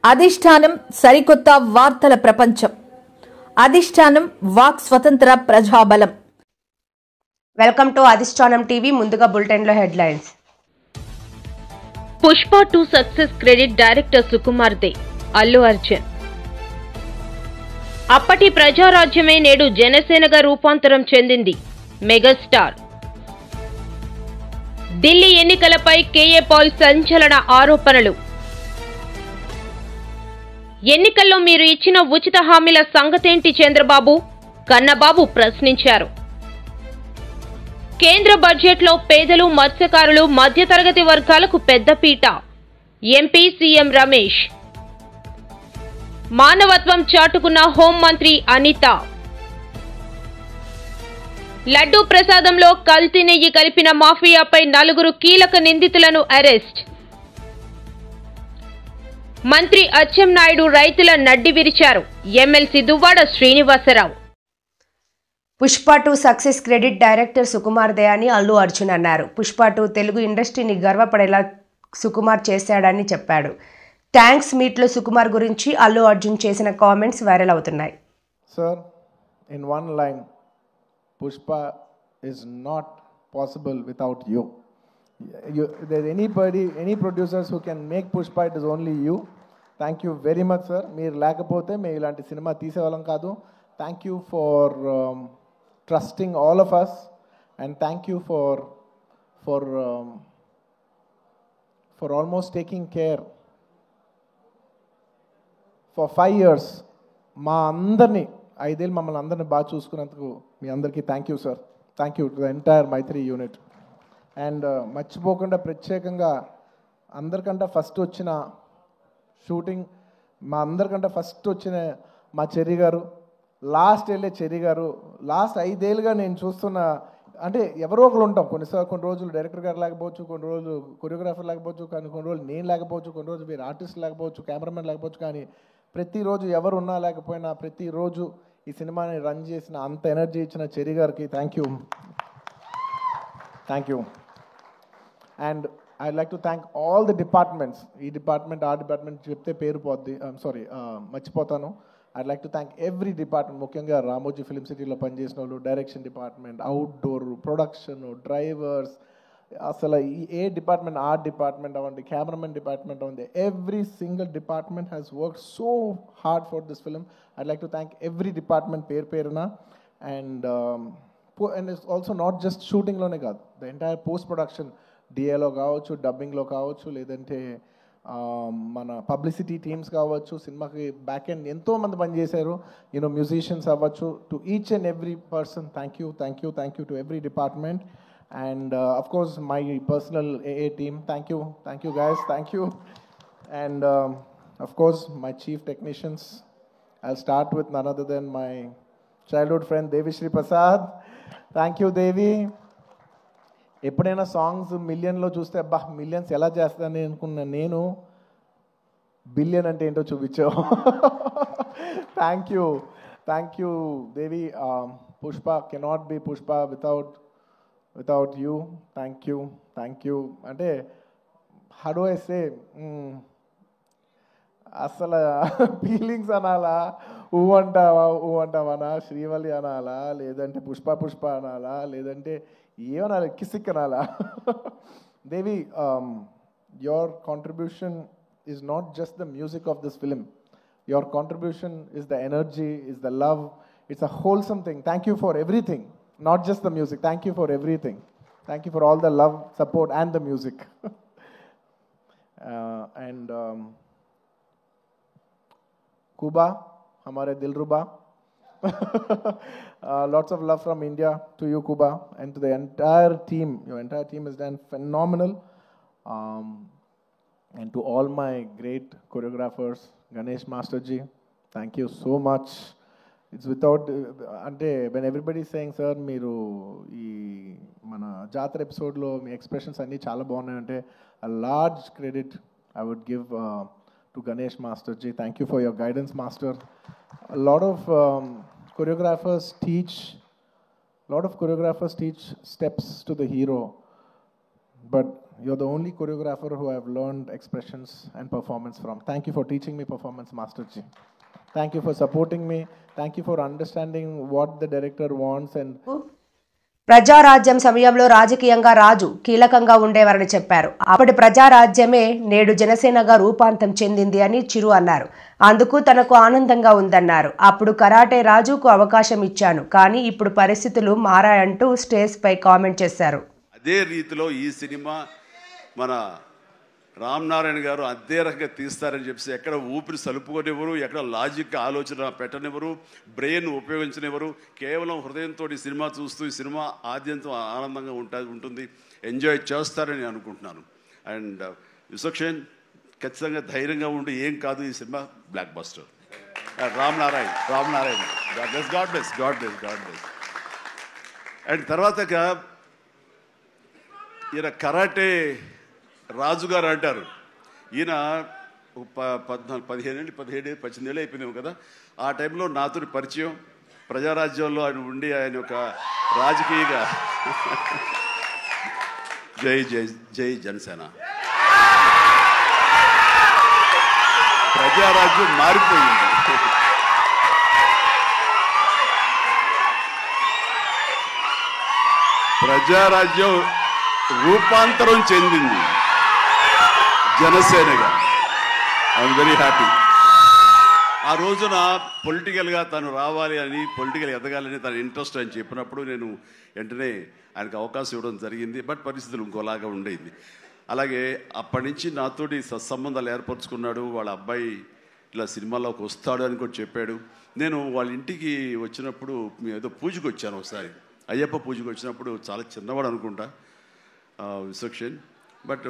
అధిష్టానం సరికొత్త వార్తల ప్రపంచం. అధిష్టానం వాక్ స్వతంత్ర ప్రజాబలం. వెల్కమ్ టు అధిష్టానం టీవీ. ముందుగా బులెటిన్ లో headlines. Pushpa 2 success credit director Sukumar they, Allu Arjun. అప్పటి ప్రజారాజ్యమే నేడు జనసేనగా రూపాంతరం చెందింది. మెగాస్టార్. ఢిల్లీ ఎన్నికలపై కేఏ పాల్ సంచలన ఆరోపణలు. ఎన్నికల్లో మీరు ఇచ్చిన ఉచిత హామీల సంగతేంటి చంద్రబాబు? కన్నబాబు ప్రశ్నించారు. కేంద్ర బడ్జెట్లో పేదలు, మత్స్యకారులు, మధ్యతరగతి వర్గాలకు పెద్దపీట. MP CM Ramesh. మానవత్వం చాటుకున్న హోంమంత్రి అనిత. లడ్డూ ప్రసాదంలో కల్తీ నెయ్యి కలిపిన మాఫియాపై 4 కీలక నిందితులను అరెస్ట్. మంత్రి అచ్చెన్నాయుడు రైతుల నడ్డి విరిచారు. MLC Duvvada Srinivasarao. Pushpa 2 success credit director Sukumar దే అని అల్లు అర్జున్ అన్నారు. పుష్ప 2 తెలుగు ఇండస్ట్రీని గర్వపడేలా సుకుమార్ చేశాడని చెప్పాడు. థ్యాంక్స్ మీట్లో సుకుమార్ గురించి అల్లు అర్జున్ చేసిన కామెంట్స్ వైరల్ అవుతున్నాయి. Sir, in one line, Pushpa is not possible without you. There's any producers who can make Pushpa, it is only you. Thank you very much, sir. Meer lekapothe me ilanti cinema teesevalam kaadu. Thank you for trusting all of us, and thank you for almost taking care for 5 years. మా అందరినీ 5 ఏళ్ళు మమ్మల్ని అందరినీ బాగా చూసుకున్నందుకు మీ అందరికీ thank you sir. Thank you to the entire Mythri unit. And మర్చిపోకుండా ప్రత్యేకంగా అందరికంటే ఫస్ట్ వచ్చిన షూటింగ్, మా అందరికంటే ఫస్ట్ వచ్చిన మా చెర్రీ గారు, లాస్ట్ వెళ్ళే చెర్రీ గారు, లాస్ట్ 5 ఏళ్ళుగా నేను చూస్తున్న, అంటే ఎవరో ఒకరు ఉంటాం. కొన్ని రోజులు డైరెక్టర్ గారు లేకపోవచ్చు, కొన్ని రోజులు కొరియోగ్రాఫర్ లేకపోవచ్చు, కానీ కొన్ని రోజులు నేను లేకపోవచ్చు, కొన్ని రోజులు మీరు ఆర్టిస్ట్ లేకపోవచ్చు, కెమెరామెన్ లేకపోవచ్చు, కానీ ప్రతిరోజు ఎవరు ఉన్నా లేకపోయినా ప్రతిరోజు ఈ సినిమాని రన్ చేసిన, అంత ఎనర్జీ ఇచ్చిన చెర్రీ గారికి thank you. And I like to thank all the departments. ఈ డిపార్ట్మెంట్ ఆ డిపార్ట్మెంట్ చెప్తే పేరు పోద్ది, మర్చిపోతాను. I like to thank every department, ముఖ్యంగా రామోజీ ఫిల్మ్ సిటీలో పనిచేసిన వాళ్ళు, direction department, outdoor, production, drivers, అసలు ఏ డిపార్ట్మెంట్, ఆర్ట్ డిపార్ట్మెంట్ అవ్వండి, కెమెరామెన్ డిపార్ట్మెంట్ అవ్వండి, every single department has work so hard for this film. I like to thank every department పేరున. And it's also not just షూటింగ్లోనే కాదు, the entire post production, డిఏలో కావచ్చు, డబ్బింగ్లో కావచ్చు, లేదంటే మన పబ్లిసిటీ టీమ్స్ కావచ్చు, సినిమాకి బ్యాక్ ఎండ్ ఎంతోమంది పనిచేశారు, మ్యూజిషియన్స్ అవ్వచ్చు. To each and every person thank you to every department. And of course my personal AA team, thank you guys, thank you. And of course my chief technicians, I'll start with none other than my childhood friend Devi Shri Prasad. Thank you Devi. ఎప్పుడైనా songs మిలియన్లో చూస్తే అబ్బా millions ఎలా చేస్తానని అనుకున్నా నేను, billion అంటే ఏంటో చూపించావు. Thank you Devi. Pushpa cannot be Pushpa without you. Thank you. అంటే how do I say, అసలు ఫీలింగ్స్ అనాలా, ఊ అంటావనా, శ్రీవల్లి అనాలా, లేదంటే పుష్ప అనాలా, లేదంటే ఏమనాలి, కిసిక్ అనాలా. దేవి, your contribution is not just the music of this film. Your contribution is the energy, is the love. It's a wholesome thing. Thank you for everything. Not just the music. Thank you for everything. Thank you for all the love, support, and the music. And Kuba, hamare Dilruba. Lots of love from India to you, Kuba, and to the entire team. Your entire team has done phenomenal. And to all my great choreographers, Ganesh Masterji, thank you so much. It's without, అంటే when everybody is saying, sir మీరు ఈ మన జాతర ఎపిసోడ్లో మీ expressions అన్నీ చాలా బాగున్నాయంటే, a large credit I would give to Ganesh Masterji. Thank you for your guidance, master. A lot of choreographers teach steps to the hero, but You're the only choreographer who I've learned expressions and performance from. Thank you for teaching me performance, Master Ji. Thank you for supporting me. Thank you for understanding what the director wants and Prajarajyam సమయంలో రాజకీయంగా రాజు కీలకంగా ఉండేవారని చెప్పారు. అప్పటి ప్రజారాజ్యమే నేడు జనసేనగా రూపాంతరం చెందింది అని చిరు అన్నారు. అందుకు తనకు ఆనందంగా ఉందన్నారు. అప్పుడు కరాటే రాజుకు అవకాశం ఇచ్చాను, కానీ ఇప్పుడు పరిస్థితులు మారాయంటూ స్టేజ్ పై కామెంట్ చేశారు. అదే రీతిలో ఈ సినిమా మన రామ్ నారాయణ గారు అదే రకంగా తీస్తారని చెప్పి ఎక్కడ ఊపిరి సలుపుకొనివ్వరు, ఎక్కడ లాజిక్ ఆలోచన పెట్టనివ్వరు, బ్రెయిన్ ఉపయోగించనివ్వరు. కేవలం హృదయంతో ఈ సినిమా చూస్తూ ఈ సినిమా ఆద్యంతం ఆనందంగా ఉంటుంది, ఎంజాయ్ చేస్తారని అనుకుంటున్నాను. అండ్ విశ్వక్షేణ్ ఖచ్చితంగా ధైర్యంగా ఉండి ఏం కాదు, ఈ cinema block buster. Ram Narayana God bless. And తర్వాత ఈయన కరాటే రాజుగారు అంటారు. ఈయన 17 అయిపోయినావు కదా, ఆ టైంలో నాతో పరిచయం, ప్రజారాజ్యంలో ఆయన ఉండి ఆయన ఒక రాజకీయగా జై జై జై జనసేన, ప్రజారాజ్యం మారిపోయింది. ప్రజారాజ్యం రూపాంతరం చెందింది జనసేనగా. I'm very happy. ఆ రోజున పొలిటికల్గా తను రావాలి అని, పొలిటికల్ ఎదగాలని తన ఇంట్రెస్ట్ అని చెప్పినప్పుడు నేను వెంటనే ఆయనకు అవకాశం ఇవ్వడం జరిగింది. బట్ పరిస్థితులు ఇంకోలాగా ఉండేది. అలాగే అప్పటి నుంచి నాతోటి సత్సంబంధాలు ఏర్పరచుకున్నాడు. వాళ్ళ అబ్బాయి ఇట్లా సినిమాలోకి వస్తాడు అని కూడా చెప్పాడు. నేను వాళ్ళ ఇంటికి వచ్చినప్పుడు ఏదో పూజకు వచ్చాను, ఒకసారి అయ్యప్ప పూజకు వచ్చినప్పుడు, చాలా చిన్నవాడు అనుకుంటా విశ్వక్షేణ్. బట్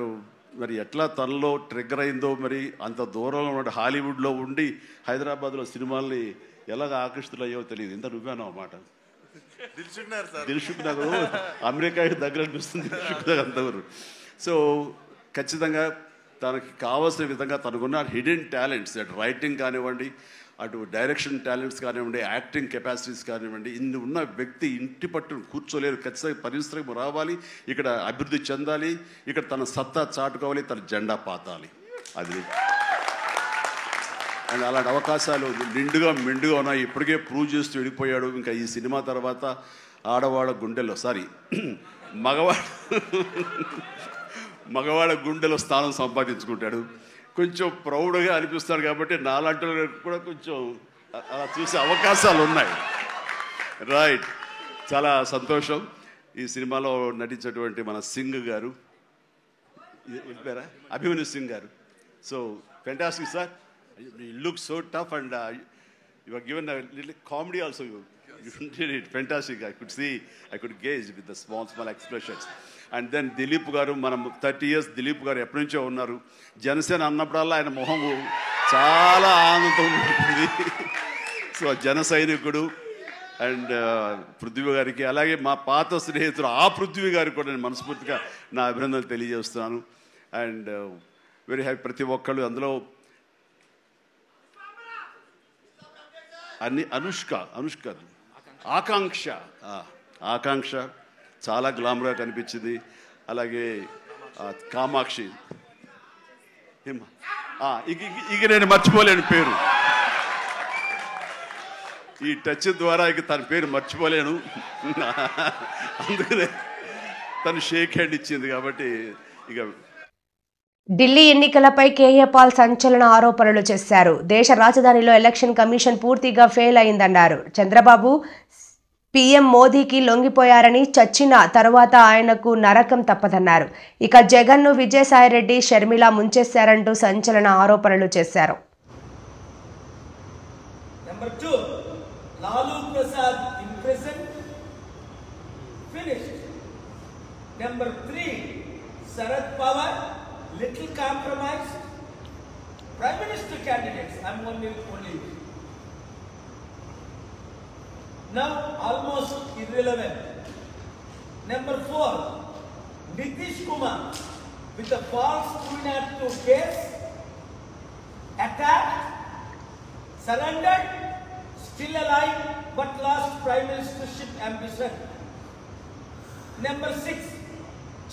మరి ఎట్లా తనలో ట్రిగ్గర్ అయిందో, మరి అంత దూరంలో ఉన్న హాలీవుడ్లో ఉండి హైదరాబాద్లో సినిమాల్ని ఎలాగ ఆకర్షితులయ్యో తెలియదు. ఇంత నువ్వేనో అన్నమాట. దిల్షుక్ నగర్ అమెరికాకి దగ్గర అనిపిస్తుంది, దిల్షుక్ నగర్ అంతవరకు. సో ఖచ్చితంగా తనకి కావాల్సిన విధంగా తనకున్న హిడెన్ టాలెంట్స్, అటు రైటింగ్ కానివ్వండి, అటు డైరెక్షన్ టాలెంట్స్ కానివ్వండి, యాక్టింగ్ కెపాసిటీస్ కానివ్వండి, ఇన్ని ఉన్న వ్యక్తి ఇంటి పట్టును కూర్చోలేరు. ఖచ్చితంగా పరిశ్రమ రావాలి, ఇక్కడ అభివృద్ధి చెందాలి, ఇక్కడ తన సత్తా చాటుకోవాలి, తన జెండా పాతాలి. అది అండ్ అలాంటి అవకాశాలు నిండుగా మెండుగా ఉన్నాయి. ఇప్పటికే ప్రూవ్ చేస్తూ వెళ్ళిపోయాడు. ఇంకా ఈ సినిమా తర్వాత ఆడవాళ్ళ గుండెల్లో మగవాళ్ళ గుండెలో స్థానం సంపాదించుకుంటాడు. కొంచెం ప్రౌడ్గా అనిపిస్తాడు. కాబట్టి నాలాంటి కూడా కొంచెం అలా చూసే అవకాశాలు ఉన్నాయి. రైట్, చాలా సంతోషం. ఈ సినిమాలో నటించినటువంటి మన సింగ్ గారు, అభిమన్యు సింగ్ గారు, so fantastic sir. You look so tough and you are given a little comedy also. You did it fantastic. I could gauge with the small expressions. And then Dilip గారు, మనం 30 years దిలీప్ గారు ఎప్పటి నుంచో ఉన్నారు. జనసేన అన్నప్పుడల్లా ఆయన మొహం చాలా ఆనందం ఉంటుంది. సో జన సైనికుడు. అండ్ పృథ్వీ గారికి, అలాగే మా పాత స్నేహితుడు ఆ పృథ్వీ గారికి కూడా నేను మనస్ఫూర్తిగా నా అభినందనలు తెలియజేస్తున్నాను. And very happy. ప్రతి ఒక్కళ్ళు అందులో ఆకాంక్ష చాలా గ్లామర్గా కనిపించింది. అలాగే కామాక్షి, ఇక నేను మర్చిపోలేని పేరు, ఈ టచ్ ద్వారా ఇక తన పేరు మర్చిపోలేను. అందుకనే తను షేక్ హ్యాండ్ ఇచ్చింది. కాబట్టి ఇక ఢిల్లీ ఎన్నికలపై కేఏ పాల్ సంచలన ఆరోపణలు చేశారు. దేశ రాజధానిలో ఎలక్షన్ కమిషన్ పూర్తిగా ఫెయిల్ అయిందన్నారు. చంద్రబాబు పీఎం మోదీకి లొంగిపోయారని, చచ్చిన తర్వాత ఆయనకు నరకం తప్పదన్నారు. ఇక జగన్ను విజయసాయిరెడ్డి, షర్మిల ముంచేశారంటూ సంచలన ఆరోపణలు చేశారు. Number 2, Lalu Prasad imprisoned, finished. Number 3, Sharad Pawar, little compromised. Prime Minister candidates, I'm only. Now almost irrelevant. Number 4, Nitish Kumar with a false 302 case, attacked, surrendered, still alive but lost prime ministership ambition. Number 6,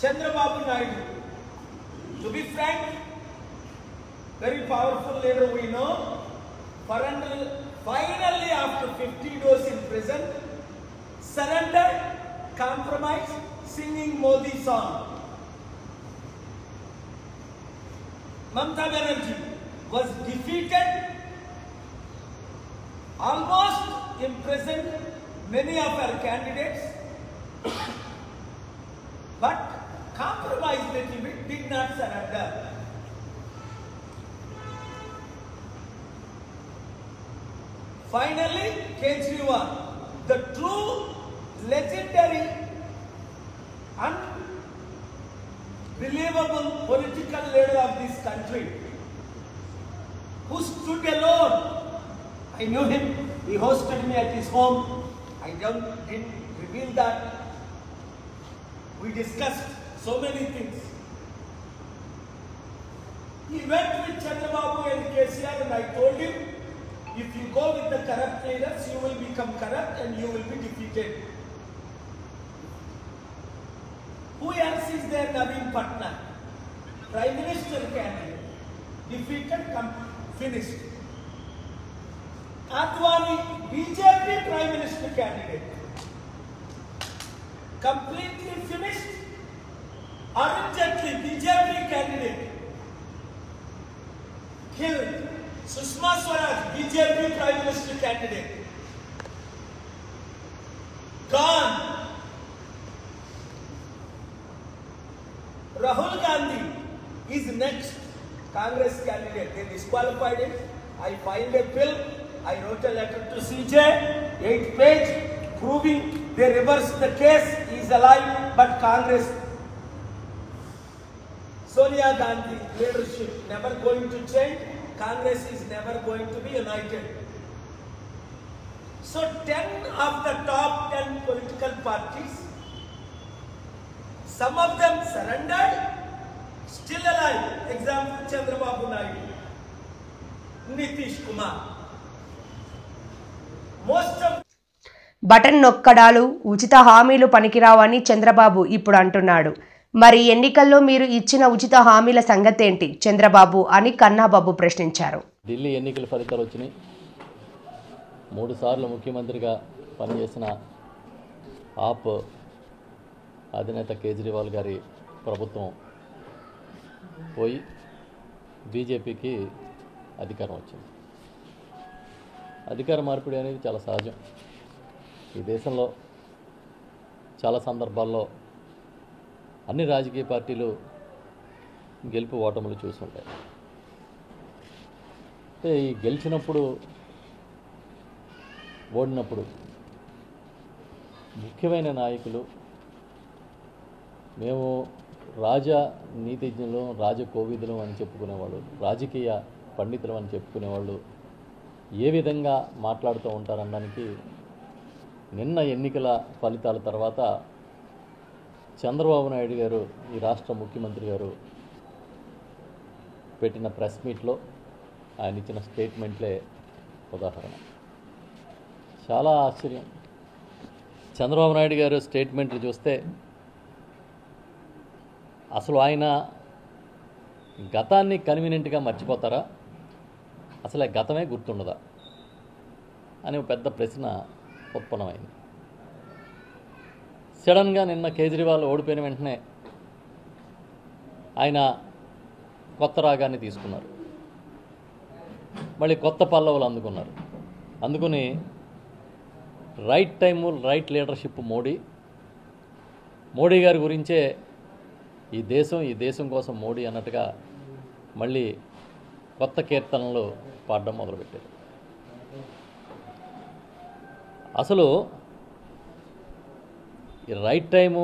Chandrababu Naidu, To be frank, very powerful leader we know. Finally, after 50 days in prison, surrendered, compromised, singing Modi song. Mamata Banerjee was defeated, almost imprisoned many of our candidates, but compromised a little bit, did not surrender. Finally, Kejriwal, the true legendary, unbelievable political leader of this country, who stood alone. I knew him. He hosted me at his home. I didn't reveal that. We discussed so many things. He went with Chandrababu and KCR, and I told him, if you go with the corrupt leaders, you will become corrupt and you will be defeated. Who else is there? Naveen Patnaik, Prime Minister candidate, defeated, finished. Advani, BJP Prime Minister candidate, completely finished. Arun Jaitley, BJP candidate, killed. Sushma Swaraj, BJP Prime Minister candidate, gone. Rahul Gandhi is next Congress candidate. They disqualified him. I filed a bill. I wrote a letter to CJ, 8-page, proving they reversed the case. He is alive, but Congress, Sonia Gandhi leadership never going to change. Congress is never going to be united. So 10 of the top 10 political parties, some of them surrendered, still alive. Example, Chandrababu Naidu, Nitish Kumar. Most of button నొక్కడాలు ఉచిత హామీలు పనికిరావని చంద్రబాబు ఇప్పుడు అంటున్నాడు. మరి ఎన్నికల్లో మీరు ఇచ్చిన ఉచిత హామీల సంగతేంటి చంద్రబాబు అని కన్నాబాబు ప్రశ్నించారు. ఢిల్లీ ఎన్నికల ఫలితాలు వచ్చినాయి. 3 సార్లు ముఖ్యమంత్రిగా పనిచేసిన ఆప్ అధినేత కేజ్రీవాల్ గారి ప్రభుత్వం పోయి బీజేపీకి అధికారం వచ్చింది. అధికార మార్పిడి అనేది చాలా సహజం. ఈ దేశంలో చాలా సందర్భాల్లో అన్ని రాజకీయ పార్టీలు గెలుపు ఓటములు చూస్తుంటాయి. అంటే ఈ గెలిచినప్పుడు ఓడినప్పుడు ముఖ్యమైన నాయకులు మేము రాజనీతిజ్ఞులు, రాజకోవిదులు అని చెప్పుకునేవాళ్ళు, రాజకీయ పండితులు అని చెప్పుకునేవాళ్ళు ఏ విధంగా మాట్లాడుతూ ఉంటారనడానికి నిన్న ఎన్నికల ఫలితాల తర్వాత చంద్రబాబు నాయుడు గారు, ఈ రాష్ట్ర ముఖ్యమంత్రి గారు పెట్టిన ప్రెస్ మీట్లో ఆయన ఇచ్చిన స్టేట్మెంట్లే ఉదాహరణ. చాలా ఆశ్చర్యం. చంద్రబాబు నాయుడు గారు స్టేట్మెంట్లు చూస్తే అసలు ఆయన గతాన్ని కన్వీనియంట్గా మర్చిపోతారా, అసలు గతమే గుర్తుండదా అనే పెద్ద ప్రశ్న ఉత్పన్నమైంది. సడన్గా నిన్న కేజ్రీవాల్ ఓడిపోయిన వెంటనే ఆయన కొత్త రాగాన్ని తీసుకున్నారు, మళ్ళీ కొత్త పల్లవులు అందుకుని right time right leadership Modi గారి గురించే ఈ దేశం కోసం మోడీ అన్నట్టుగా మళ్ళీ కొత్త కీర్తనలు పాడడం మొదలుపెట్టారు. అసలు ఈ right time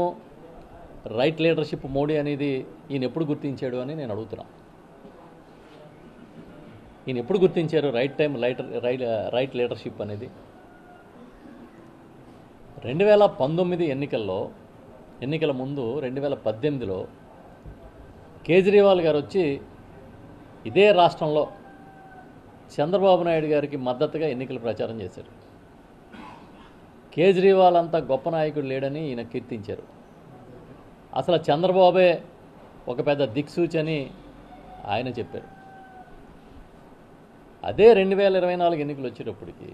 right leadership Modi అనేది ఈయన ఎప్పుడు గుర్తించాడు అని నేను అడుగుతున్నా. ఈయన ఎప్పుడు గుర్తించారు రైట్ టైం రైట్ లీడర్షిప్ అనేది? 2019 ఎన్నికల ముందు 2018లో కేజ్రీవాల్ గారు వచ్చి ఇదే రాష్ట్రంలో చంద్రబాబు నాయుడు గారికి మద్దతుగా ఎన్నికల ప్రచారం చేశారు. కేజ్రీవాల్ అంత గొప్ప నాయకుడు లేడని ఈయన కీర్తించారు. అసలు చంద్రబాబే ఒక పెద్ద దిక్సూచి అని ఆయన చెప్పారు. అదే 2024 ఎన్నికలు వచ్చేటప్పటికి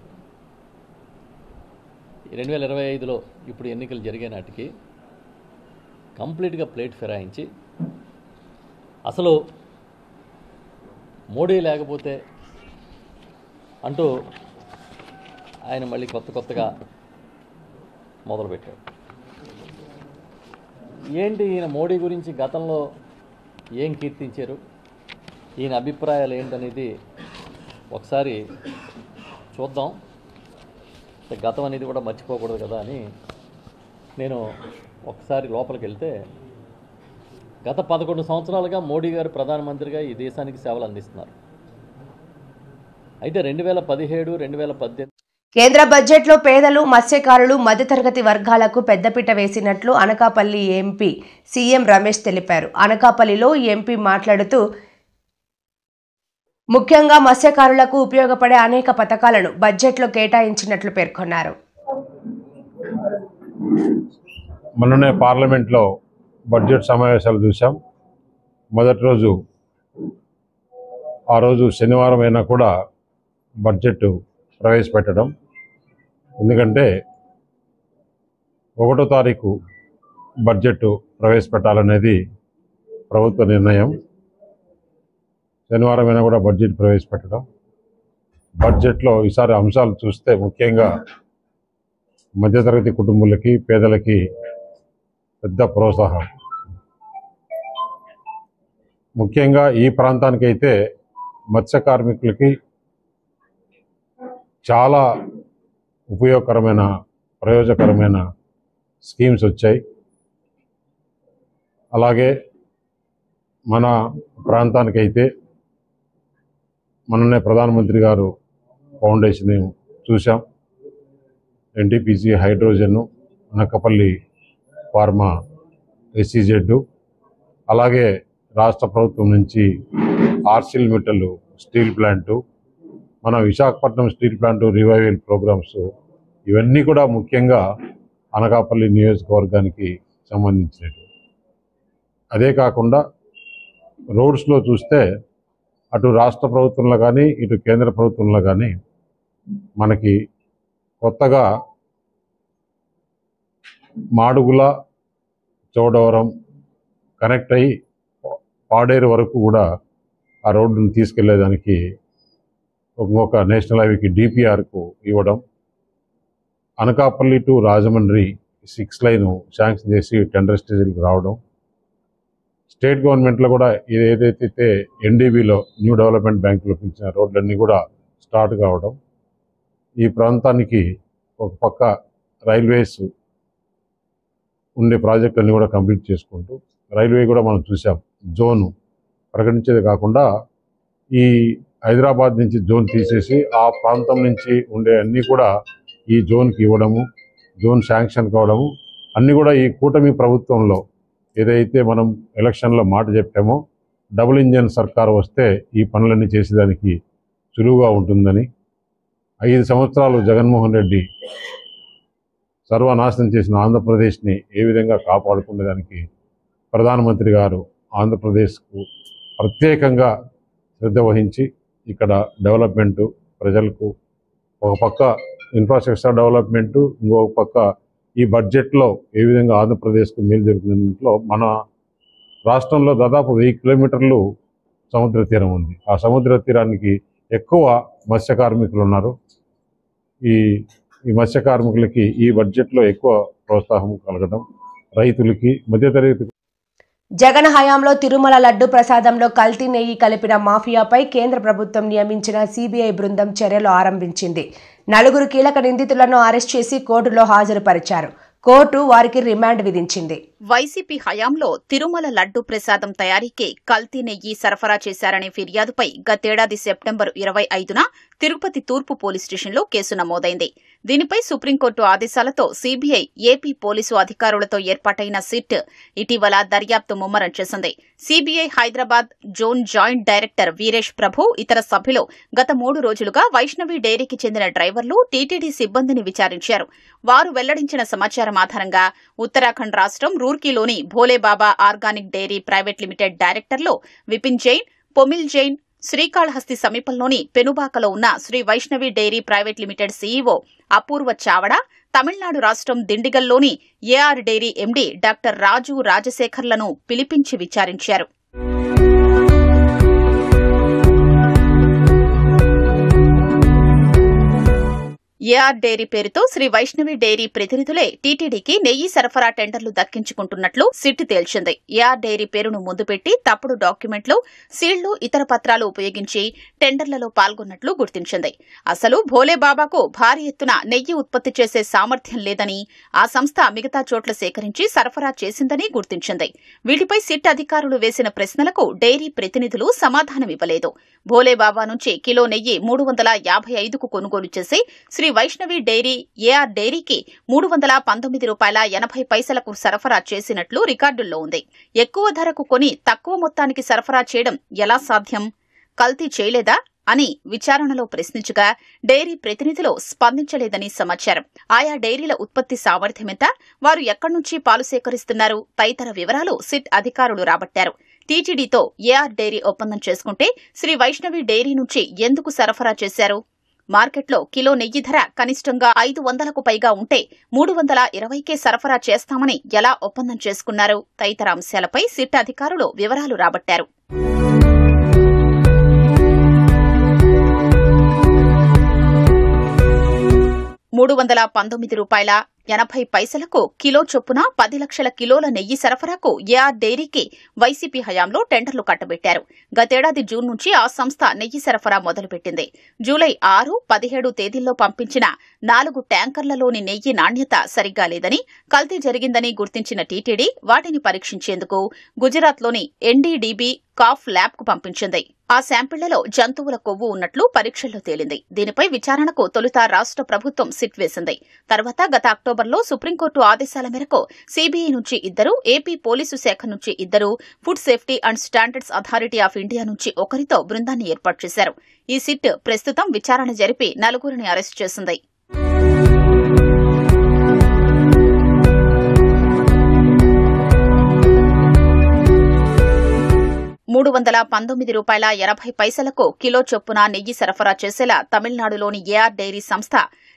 2025లో ఇప్పుడు ఎన్నికలు జరిగే నాటికి కంప్లీట్గా ప్లేట్ ఫిరాయించి అసలు మోడీ లేకపోతే అంటూ ఆయన మళ్ళీ కొత్తగా మొదలుపెట్టాడు. ఏంటి ఈయన మోడీ గురించి గతంలో ఏం కీర్తించారు, ఈయన అభిప్రాయాలు ఏంటనేది ఒకసారి చూద్దాం. గతం అనేది కూడా మర్చిపోకూడదు కదా అని నేను ఒకసారి లోపలికి వెళ్తే, గత 11 సంవత్సరాలుగా మోడీ గారు ప్రధానమంత్రిగా ఈ దేశానికి సేవలు అందిస్తున్నారు. అయితే 2017, 2018 కేంద్ర బడ్జెట్లో పేదలు, మత్స్యకారులు, మధ్యతరగతి వర్గాలకు పెద్దపీట వేసినట్లు అనకాపల్లి ఎంపీ సీఎం రమేష్ తెలిపారు. అనకాపల్లిలో ఎంపీ మాట్లాడుతూ ముఖ్యంగా మత్స్యకారులకు ఉపయోగపడే అనేక పథకాలను బడ్జెట్లో కేటాయించినట్లు పేర్కొన్నారు. మొన్ననే పార్లమెంట్లో బడ్జెట్ సమావేశాలు చూసాం. మొదటి రోజు ఆ రోజు శనివారం అయినా కూడా బడ్జెట్ ప్రవేశపెట్టడం, ఎందుకంటే 1వ తారీఖు బడ్జెట్ ప్రవేశపెట్టాలనేది ప్రభుత్వ నిర్ణయం. శనివారం అయినా కూడా బడ్జెట్ ప్రవేశపెట్టడం. బడ్జెట్లో ఈసారి అంశాలు చూస్తే ముఖ్యంగా మధ్యతరగతి కుటుంబాలకి, పేదలకి పెద్ద ప్రోత్సాహం. ముఖ్యంగా ఈ ప్రాంతానికైతే మత్స్య కార్మికులకి చాలా ఉపయోగకరమైన, ప్రయోజనకరమైన స్కీమ్స్ వచ్చాయి. అలాగే మన ప్రాంతానికైతే మొన్ననే ప్రధానమంత్రి గారు ఫౌండేషన్ చూసాం. NTPC hydrogen, Anakapalli pharma SEZ, అలాగే రాష్ట్ర ప్రభుత్వం నుంచి ఆర్సిల్ మెటల్ స్టీల్ ప్లాంటు, మన Visakhapatnam steel plant revival programmes, ఇవన్నీ కూడా ముఖ్యంగా అనకాపల్లి నియోజకవర్గానికి సంబంధించినవి. అదే కాకుండా రోడ్స్లో చూస్తే అటు రాష్ట్ర ప్రభుత్వంలో కానీ ఇటు కేంద్ర ప్రభుత్వంలో కానీ మనకి కొత్తగా మాడుగుల, చౌడవరం కనెక్ట్ అయ్యి పాడేరు వరకు కూడా ఆ రోడ్డును తీసుకెళ్లేదానికి ఒక నేషనల్ హైవేకి DPRకు ఇవ్వడం, Anakapalli to Rajahmundry 6 line sanction చేసి టెండర్ స్టేజ్కి రావడం, స్టేట్ గవర్నమెంట్లో కూడా ఏదైతే NDBలో న్యూ డెవలప్మెంట్ బ్యాంకులో పిలిచిన రోడ్లన్నీ కూడా స్టార్ట్ కావడం, ఈ ప్రాంతానికి ఒక పక్క రైల్వేస్ ఉండే ప్రాజెక్టులన్నీ కూడా కంప్లీట్ చేసుకుంటూ, రైల్వే కూడా మనం చూసాం జోను ప్రకటించేది కాకుండా ఈ హైదరాబాద్ నుంచి జోన్ తీసేసి ఆ ప్రాంతం నుంచి ఉండే అన్నీ కూడా ఈ జోన్కి ఇవ్వడము, జోన్ శాంక్షన్ కావడము, అన్నీ కూడా ఈ కూటమి ప్రభుత్వంలో ఏదైతే మనం ఎలక్షన్లో మాట చెప్పామో డబుల్ ఇంజన్ సర్కార్ వస్తే ఈ పనులన్నీ చేసేదానికి సులువుగా ఉంటుందని, 5 సంవత్సరాలు జగన్మోహన్ రెడ్డి సర్వనాశనం చేసిన ఆంధ్రప్రదేశ్ని ఏ విధంగా కాపాడుకునేదానికి ప్రధానమంత్రి గారు ఆంధ్రప్రదేశ్కు ప్రత్యేకంగా శ్రద్ధ వహించి ఇక్కడ డెవలప్మెంటు, ప్రజలకు ఒక పక్క ఇన్ఫ్రాస్ట్రక్చర్ డెవలప్మెంటు, ఇంకొక పక్క ఈ బడ్జెట్లో ఏ విధంగా ఆంధ్రప్రదేశ్కు మేలు జరుగుతుందో, మన రాష్ట్రంలో దాదాపు 1000 కిలోమీటర్లు సముద్ర తీరం ఉంది. ఆ సముద్ర తీరానికి ఎక్కువ మత్స్య కార్మికులు ఉన్నారు. ఈ మత్స్య కార్మికులకి ఈ బడ్జెట్లో ఎక్కువ ప్రోత్సాహం కలగడం, రైతులకి, మధ్యతరగతి. జగన్ హయాంలో తిరుమల లడ్డు ప్రసాదంలో కల్తీ నెయ్యి కలిపిన మాఫియాపై కేంద్ర ప్రభుత్వం నియమించిన CBI బృందం చర్యలు ఆరంభించింది. 4 కీలక నిందితులను అరెస్ట్ చేసి కోర్టులో హాజరుపరిచారు. కోర్టు వారికి రిమాండ్ విధించింది. వైసీపీ హయాంలో తిరుమల లడ్డు ప్రసాదం తయారీకి కల్తీ నెయ్యి సరఫరా చేశారనే ఫిర్యాదుపై గతేడాది సెప్టెంబర్ 25న తిరుపతి తూర్పు పోలీస్ స్టేషన్లో కేసు నమోదైంది. దీనిపై సుప్రీంకోర్టు ఆదేశాలతో సీబీఐ ఏపీ పోలీసు అధికారులతో ఏర్పాటైన సిట్ ఇటీవల దర్యాప్తు ముమ్మరం చేసింది. CBI Hyderabad zone joint director Veeresh Prabhu ఇతర సభ్యులు గత 3 రోజులుగా వైష్ణవి డైరీకి చెందిన డ్రైవర్లు టీటీడీ సిబ్బందిని విచారించారు. వారు వెల్లడించిన సమాచారం ఆధారంగా ఉత్తరాఖండ్ రాష్ట్రం రూర్కీలోని Bholebaba organic dairy private limited డైరెక్టర్లు విపిన్ జైన్, పొమిల్ జైన్, శ్రీకాళహస్తి సమీపంలోని పెనుబాకలో ఉన్న Shri Vaishnavi dairy private limited CEO Apoorva Chavda, Tamil Nadu రాష్ట్రం దిండిగల్లోని AR dairy MD doctor Raju రాజశేఖర్లను పిలిపించి విచారించారు. ఏఆర్ డైరీ పేరుతో శ్రీ వైష్ణవి డైరీ ప్రతినిధులే టీటీడీకి నెయ్యి సరఫరా టెండర్లు దక్కించుకుంటున్నట్లు సిట్ తేల్చింది. ఏఆర్ డైరీ పేరును ముందు పెట్టి తప్పుడు డాక్యుమెంట్లు, సీళ్లు, ఇతర పత్రాలు ఉపయోగించి టెండర్లలో పాల్గొన్నట్లు గుర్తించింది. అసలు భోలేబాబాకు భారీ ఎత్తున నెయ్యి ఉత్పత్తి చేసే సామర్థ్యం లేదని, ఆ సంస్థ మిగతా చోట్ల సేకరించి సరఫరా చేసిందని గుర్తించింది. వీటిపై సిట్ అధికారులు వేసిన ప్రశ్నలకు డైరీ ప్రతినిధులు సమాధానమివ్వలేదు. భోలేబాబా నుంచి కిలో నెయ్యి 355కు కొనుగోలు చేసి శ్రీ వైష్ణవి డైరీ ఏఆర్ డైరీకి $319.80 సరఫరా చేసినట్లు రికార్డుల్లో ఉంది. ఎక్కువ ధరకు కొని తక్కువ మొత్తానికి సరఫరా చేయడం ఎలా సాధ్యం? కల్తీ చేయలేదా అని విచారణలో ప్రశ్నించగా డైరీ ప్రతినిధులు స్పందించలేదని సమాచారం. ఆయా డైరీల ఉత్పత్తి సామర్థ్యమెంత, వారు ఎక్కడి నుంచి పాలు సేకరిస్తున్నారు తదితర వివరాలు సిట్ అధికారులు రాబట్టారు. టీటీడీతో ఏఆర్ డైరీ ఒప్పందం చేసుకుంటే శ్రీ వైష్ణవి డైరీ నుంచి ఎందుకు సరఫరా చేశారు? మార్కెట్లో కిలో నెయ్యి ధర కనిష్టంగా 500కు పైగా ఉంటే 320కే సరఫరా చేస్తామని ఎలా ఒప్పందం చేసుకున్నారు తదితర అంశాలపై సిట్ అధికారులు వివరాలు రాబట్టారు. $319.80 కిలో చొప్పున 10 లక్షల కిలోల నెయ్యి సరఫరాకు ఏఆర్ డైరీకి వైసీపీ హయాంలో టెండర్లు కట్టబెట్టారు. గతేడాది జూన్ నుంచి ఆ సంస్థ నెయ్యి సరఫరా మొదలుపెట్టింది. జూలై 6, 17 తేదీల్లో పంపించిన 4 ట్యాంకర్లలోని నెయ్యి నాణ్యత సరిగ్గా లేదని, కల్తీ జరిగిందని గుర్తించిన టీటీడీ వాటిని పరీక్షించేందుకు గుజరాత్లోని ఎన్డీడీబీ కాఫ్ ల్యాబ్కు పంపించింది. ఆ శాంపిళ్లలో జంతువుల కొవ్వు ఉన్నట్లు పరీక్షల్లో తేలింది. దీనిపై విచారణకు తొలుత రాష్ట్ర ప్రభుత్వం సిట్ వేసింది. తర్వాత గత అక్టోబర్లో సుప్రీంకోర్టు ఆదేశాల మేరకు సీబీఐ నుంచి 2, ఏపీ పోలీసు శాఖ నుంచి 2, food safety and standards authority of India నుంచి 1తో బృందాన్ని ఏర్పాటు చేశారు. ఈ సిట్ ప్రస్తుతం విచారణ జరిపి 4గురిని అరెస్టు చేసింది. $319.80 కిలో చొప్పున నెయ్యి సరఫరా చేసేలా తమిళనాడులోని ఏఆర్ డైరీ సంస్థ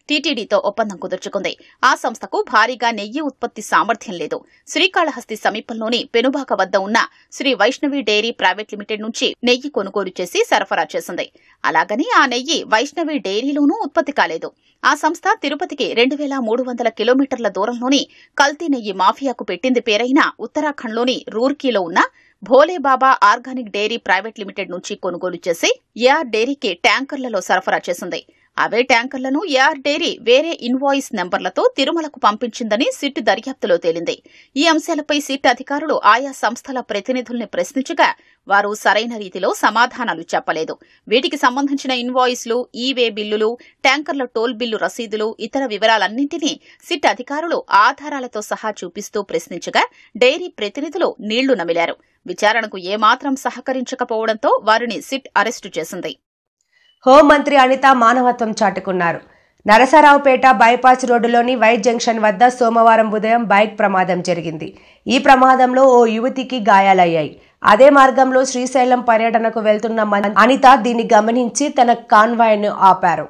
టీటీడీతో ఒప్పందం కుదుర్చుకుంది. ఆ సంస్థకు భారీగా నెయ్యి ఉత్పత్తి సామర్థ్యం లేదు. శ్రీకాళహస్తి సమీపంలోని పెనుబాక వద్ద ఉన్న Shri Vaishnavi dairy private limited నుంచి నెయ్యి కొనుగోలు చేసి సరఫరా చేసింది. అలాగని ఆ నెయ్యి వైష్ణవి డైరీలోనూ ఉత్పత్తి కాలేదు. ఆ సంస్థ తిరుపతికి 2300 కిలోమీటర్ల దూరంలోని కల్తీ నెయ్యి మాఫియాకు పెట్టింది పేరైన ఉత్తరాఖండ్లోని రూర్కీలో ఉన్న Bholebaba organic dairy private limited నుంచి కొనుగోలు చేసి ఏఆర్ డైరీకి ట్యాంకర్లలో సరఫరా చేసింది. అవే ట్యాంకర్లను ఏఆర్ డైరీ వేరే ఇన్వాయిస్ నెంబర్లతో తిరుమలకు పంపించిందని సిట్ దర్యాప్తులో తేలింది. ఈ అంశాలపై సిట్ అధికారులు ఆయా సంస్థల ప్రతినిధుల్ని ప్రశ్నించగా వారు సరైన రీతిలో సమాధానాలు చెప్పలేదు. వీటికి సంబంధించిన ఇన్వాయిస్లు, ఈవే బిల్లులు, ట్యాంకర్ల టోల్ బిల్లు రసీదులు, ఇతర వివరాలన్నింటినీ సిట్ అధికారులు ఆధారాలతో సహా చూపిస్తూ ప్రశ్నించగా డైరీ ప్రతినిధులు నీళ్లు నమిలారు. విచారణకు ఏమాత్రం సహకరించకపోవడంతో వారిని సిట్ అరెస్టు చేసింది. హోంమంత్రి అనిత మానవత్వం చాటుకున్నారు. నరసరావుపేట బైపాస్ రోడ్డులోని వైట్ జంక్షన్ వద్ద సోమవారం ఉదయం బైక్ ప్రమాదం జరిగింది. ఈ ప్రమాదంలో ఓ యువతికి గాయాలయ్యాయి. అదే మార్గంలో శ్రీశైలం పర్యటనకు వెళ్తున్న అనిత దీన్ని గమనించి తన కాన్వాయ్ను ఆపారు.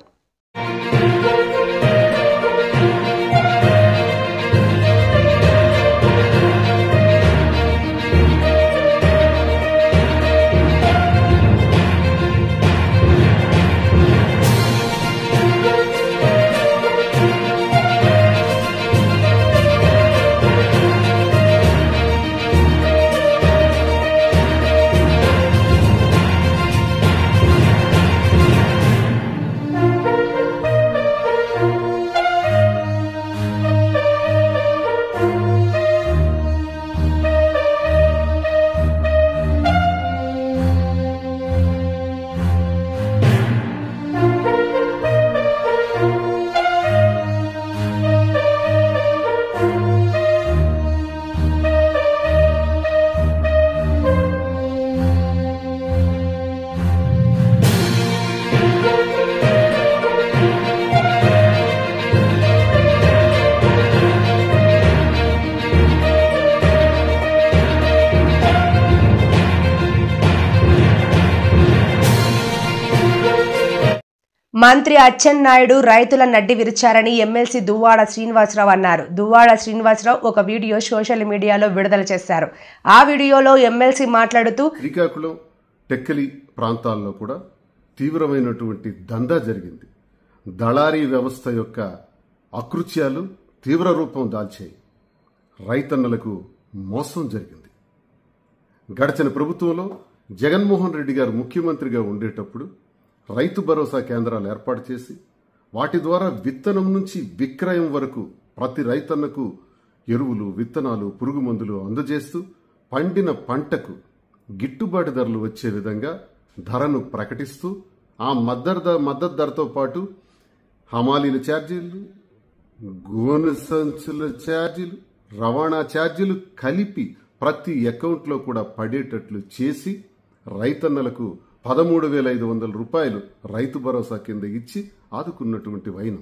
మంత్రి అచ్చెన్నాయుడు రైతుల నడ్డి విరిచారని ఎమ్మెల్సీ దువ్వాడ శ్రీనివాసరావు అన్నారు. దువ్వాడ శ్రీనివాసరావు ఒక వీడియో సోషల్ మీడియాలో విడుదల చేశారు. ఆ వీడియోలో ఎమ్మెల్సీ మాట్లాడుతూ శ్రీకాకుళం టెక్కలి ప్రాంతాల్లో కూడా తీవ్రమైనటువంటి దందా జరిగింది. దళారీ వ్యవస్థ యొక్క అకృత్యాలు తీవ్ర రూపం దాల్చాయి. రైతన్నలకు మోసం జరిగింది. గడిచిన ప్రభుత్వంలో జగన్మోహన్ రెడ్డి గారు ముఖ్యమంత్రిగా ఉండేటప్పుడు రైతు భరోసా కేంద్రాలు ఏర్పాటు చేసి వాటి ద్వారా విత్తనం నుంచి విక్రయం వరకు ప్రతి రైతన్నకు ఎరువులు, విత్తనాలు, పురుగు మందులు అందజేస్తూ పండిన పంటకు గిట్టుబాటు ధరలు వచ్చే విధంగా ధరను ప్రకటిస్తూ ఆ మద్దతు ధరతో పాటు హమాలీల ఛార్జీలు, గోనె సంచుల ఛార్జీలు, రవాణా ఛార్జీలు కలిపి ప్రతి అకౌంట్లో కూడా పడేటట్లు చేసి రైతన్నలకు 13,500 రూపాయలు రైతు భరోసా కింద ఇచ్చి ఆదుకున్నటువంటి వైనం.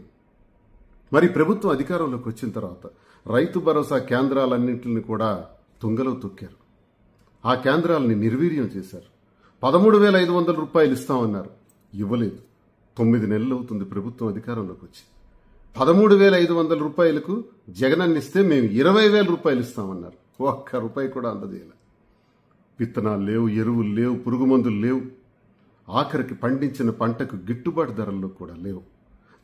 మరి ప్రభుత్వం అధికారంలోకి వచ్చిన తర్వాత రైతు భరోసా కేంద్రాలన్నింటిని కూడా తుంగలో తొక్కారు. ఆ కేంద్రాలని నిర్వీర్యం చేశారు. 13,500 రూపాయలు ఇస్తామన్నారు, ఇవ్వలేదు. 9 నెలలు అవుతుంది ప్రభుత్వం అధికారంలోకి వచ్చి. 13,500 రూపాయలకు జగనన్నిస్తే మేము 20,000 రూపాయలు ఇస్తామన్నారు. ఒక్క రూపాయి కూడా అందజేయాలి. విత్తనాలు లేవు, ఎరువులు లేవు, పురుగు మందులు లేవు. ఆఖరికి పండించిన పంటకు గిట్టుబాటు ధరల్లో కూడా లేవు.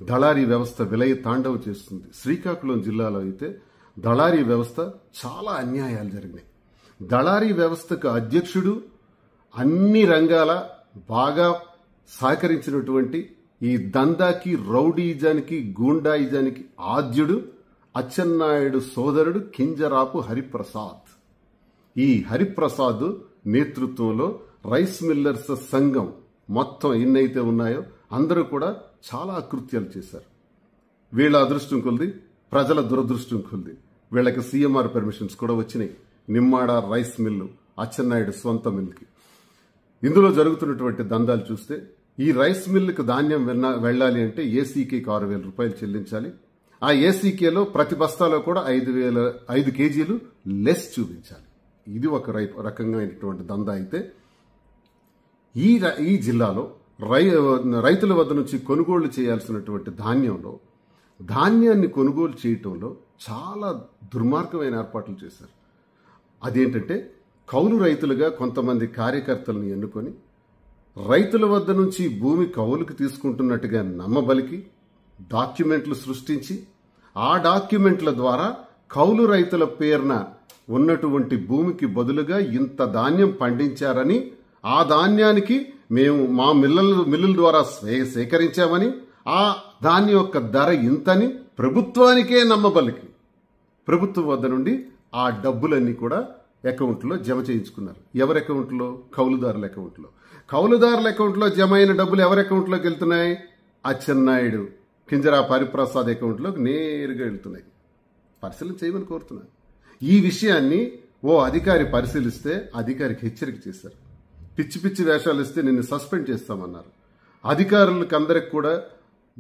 దళారీ వ్యవస్థ విలయ తాండవం చేస్తుంది. శ్రీకాకుళం జిల్లాలో అయితే దళారీ వ్యవస్థ చాలా అన్యాయాలు జరిగినాయి. దళారీ వ్యవస్థకు అధ్యక్షుడు అన్ని రంగాల బాగా సహకరించినటువంటి ఈ దందాకి, రౌడీజానికి, గూండాయిజానికి ఆద్యుడు అచ్చెన్నాయుడు సోదరుడు కింజరాపు హరిప్రసాద్. ఈ హరిప్రసాద్ నేతృత్వంలో రైస్ మిల్లర్స్ సంఘం మొత్తం ఎన్నైతే ఉన్నాయో అందరూ కూడా చాలా అకృత్యాలు చేశారు. వీళ్ళ అదృష్టం కొలిది, ప్రజల దురదృష్టం కొలిది వీళ్ళకి సీఎంఆర్ పర్మిషన్స్ కూడా వచ్చినాయి. నిమ్మాడ రైస్ మిల్లు అచ్చెన్నాయుడు సొంత మిల్లుకి. ఇందులో జరుగుతున్నటువంటి దందాలు చూస్తే ఈ రైస్ మిల్లుకు ధాన్యం వెళ్ళాలి అంటే ఏసీకేకి 6,000 రూపాయలు చెల్లించాలి. ఆ ఏసీకేలో ప్రతి బస్తాలో కూడా 5 కేజీలు లెస్ చూపించాలి. ఇది ఒక రకమైనటువంటి దందా. అయితే ఈ జిల్లాలో రైతుల వద్ద నుంచి కొనుగోలు చేయాల్సినటువంటి ధాన్యాన్ని కొనుగోలు చేయటంలో చాలా దుర్మార్గమైన ఏర్పాట్లు చేశారు. అదేంటంటే కౌలు రైతులుగా కొంతమంది కార్యకర్తలను ఎన్నుకొని రైతుల వద్ద నుంచి భూమి కౌలుకు తీసుకుంటున్నట్టుగా నమ్మబలికి డాక్యుమెంట్లు సృష్టించి ఆ డాక్యుమెంట్ల ద్వారా కౌలు రైతుల పేరున ఉన్నటువంటి భూమికి బదులుగా ఇంత ధాన్యం పండించారని, ఆ ధాన్యానికి మేము మా మిల్లుల ద్వారా సేకరించామని, ఆ ధాన్యం యొక్క ధర ఇంతని ప్రభుత్వానికే నమ్మబలికి ప్రభుత్వం వద్ద నుండి ఆ డబ్బులన్నీ కూడా అకౌంట్లో జమ చేయించుకున్నారు. ఎవరి అకౌంట్లో? కౌలుదారుల అకౌంట్లో. కౌలుదారుల అకౌంట్లో జమ అయిన డబ్బులు ఎవరి అకౌంట్లోకి వెళ్తున్నాయి? అచ్చెన్నాయుడు కింజరాపు హరిప్రసాద్ అకౌంట్లోకి నేరుగా వెళ్తున్నాయి. పరిశీలన చేయమని కోరుతున్నాను. ఈ విషయాన్ని ఓ అధికారి పరిశీలిస్తే అధికారికి హెచ్చరిక చేశారు. పిచ్చి పిచ్చి వేషాలు ఇస్తే నిన్ను సస్పెండ్ చేస్తామన్నారు. అధికారులకు అందరికి కూడా